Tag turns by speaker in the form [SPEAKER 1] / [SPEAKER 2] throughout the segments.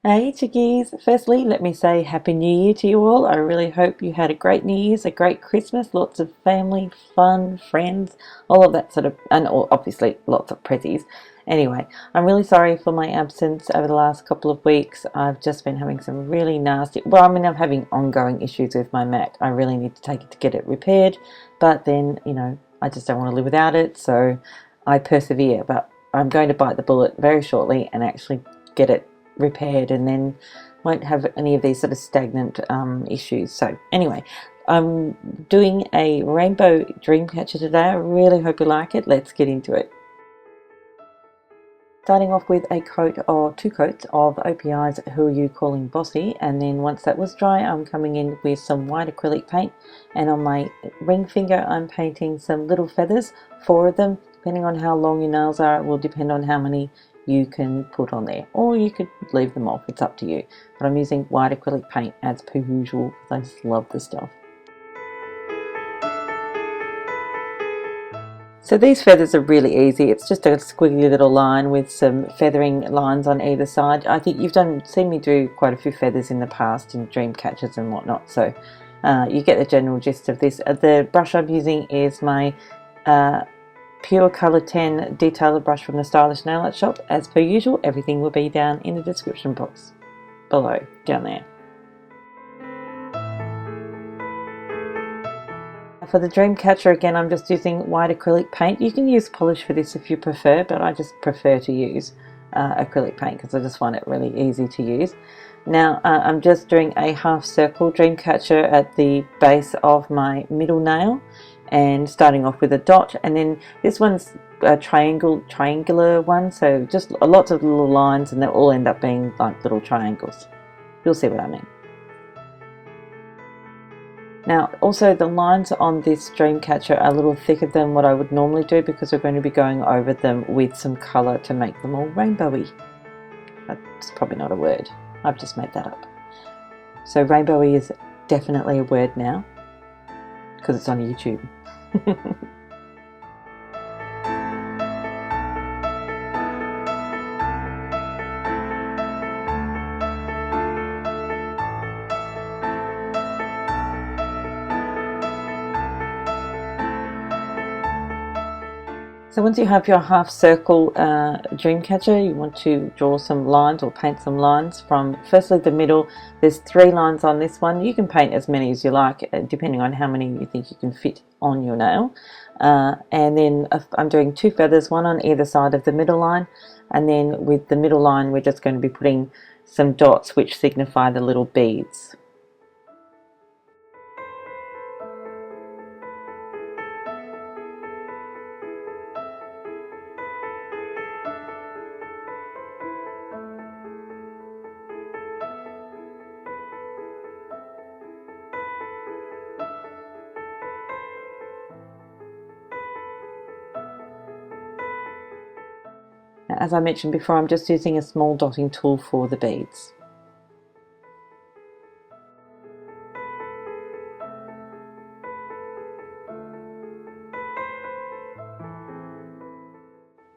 [SPEAKER 1] Hey chickies! Firstly, let me say Happy New Year to you all. I really hope you had a great New Year's, a great Christmas, lots of family, fun, friends, all of that sort of, and obviously lots of prezzies. Anyway, I'm really sorry for my absence over the last couple of weeks. I've just been having some really nasty, I'm having ongoing issues with my Mac. I really need to take it to get it repaired, but then, I just don't want to live without it, so I persevere. But I'm going to bite the bullet very shortly and actually get it repaired, and then won't have any of these sort of stagnant issues. So anyway, I'm doing a Rainbow Dreamcatcher today. I really hope you like it. Let's get into it. Starting off with a coat or two coats of OPI's Who Are You Calling Bossy, and then once that was dry, I'm coming in with some white acrylic paint, and on my ring finger I'm painting some little feathers, 4 of them. Depending on how long your nails are, it will depend on how many you can put on there, or you could leave them off, it's up to you. But I'm using white acrylic paint as per usual because I just love the stuff. So these feathers are really easy. It's just a squiggly little line with some feathering lines on either side. I think you've seen me do quite a few feathers in the past in dream catchers and whatnot, so you get the general gist of this. The brush I'm using is my Pure Colour 10 detailer brush from the Stylish Nail Art shop. As per usual, everything will be down in the description box below, down there. For the Dreamcatcher, again, I'm just using white acrylic paint. You can use polish for this if you prefer, but I just prefer to use acrylic paint because I just find it really easy to use. Now I'm just doing a half circle Dreamcatcher at the base of my middle nail, and starting off with a dot, and then this one's a triangular one, so just lots of little lines, and they'll all end up being like little triangles. You'll see what I mean. Now also the lines on this Dreamcatcher are a little thicker than what I would normally do because we're going to be going over them with some colour to make them all rainbowy. That's probably not a word, I've just made that up. So rainbowy is definitely a word now because it's on YouTube. So once you have your half circle Dreamcatcher, you want to draw some lines or paint some lines from firstly the middle. There's 3 lines on this one. You can paint as many as you like depending on how many you think you can fit on your nail. And then I'm doing 2 feathers, one on either side of the middle line, and then with the middle line we're just going to be putting some dots which signify the little beads. As I mentioned before, I'm just using a small dotting tool for the beads.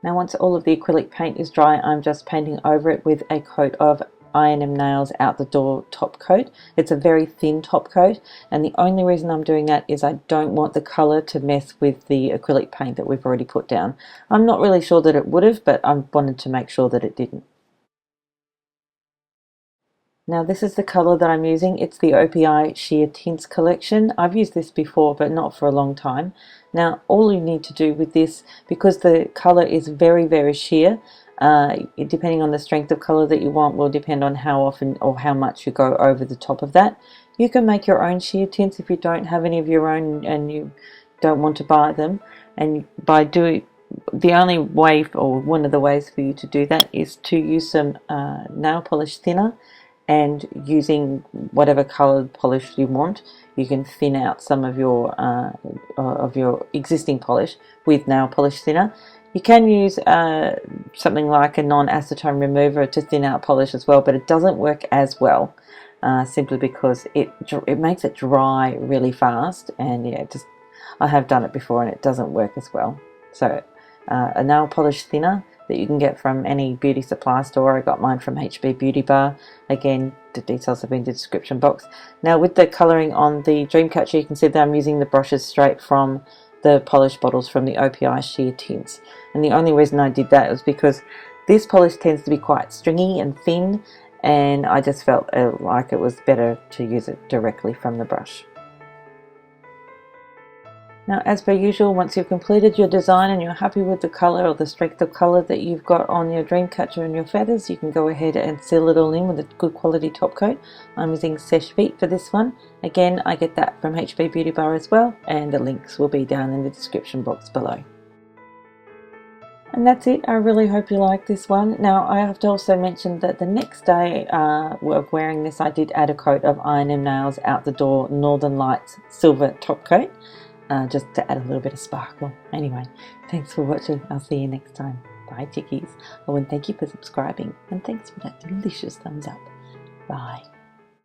[SPEAKER 1] Now once all of the acrylic paint is dry, I'm just painting over it with a coat of INM Nails Out the Door top coat. It's a very thin top coat, and the only reason I'm doing that is I don't want the colour to mess with the acrylic paint that we've already put down. I'm not really sure that it would have, but I wanted to make sure that it didn't. Now this is the colour that I'm using. It's the OPI Sheer Tints collection. I've used this before, but not for a long time. Now all you need to do with this, because the colour is very, very sheer, depending on the strength of colour that you want will depend on how often or how much you go over the top of that. You can make your own sheer tints if you don't have any of your own and you don't want to buy them. And by doing, the only way, or one of the ways for you to do that, is to use some nail polish thinner, and using whatever coloured polish you want, you can thin out some of your existing polish with nail polish thinner. You can use something like a non-acetone remover to thin out polish as well, but it doesn't work as well simply because it makes it dry really fast, and yeah, I have done it before and it doesn't work as well. So a nail polish thinner that you can get from any beauty supply store. I got mine from HB Beauty Bar. Again, the details have been in the description box. Now with the colouring on the Dreamcatcher, you can see that I'm using the brushes straight from the polish bottles from the OPI Sheer Tints. And the only reason I did that was because this polish tends to be quite stringy and thin, and I just felt like it was better to use it directly from the brush. Now, as per usual, once you've completed your design and you're happy with the colour or the strength of colour that you've got on your Dreamcatcher and your feathers, you can go ahead and seal it all in with a good quality top coat. I'm using Seche Vite for this one. Again, I get that from HB Beauty Bar as well, and the links will be down in the description box below. And that's it. I really hope you like this one. Now, I have to also mention that the next day of wearing this, I did add a coat of INM Nails Out the Door Northern Lights Silver Top Coat, just to add a little bit of sparkle. Anyway, thanks for watching. I'll see you next time. Bye, chickies. Oh, and thank you for subscribing. And thanks for that delicious thumbs up. Bye.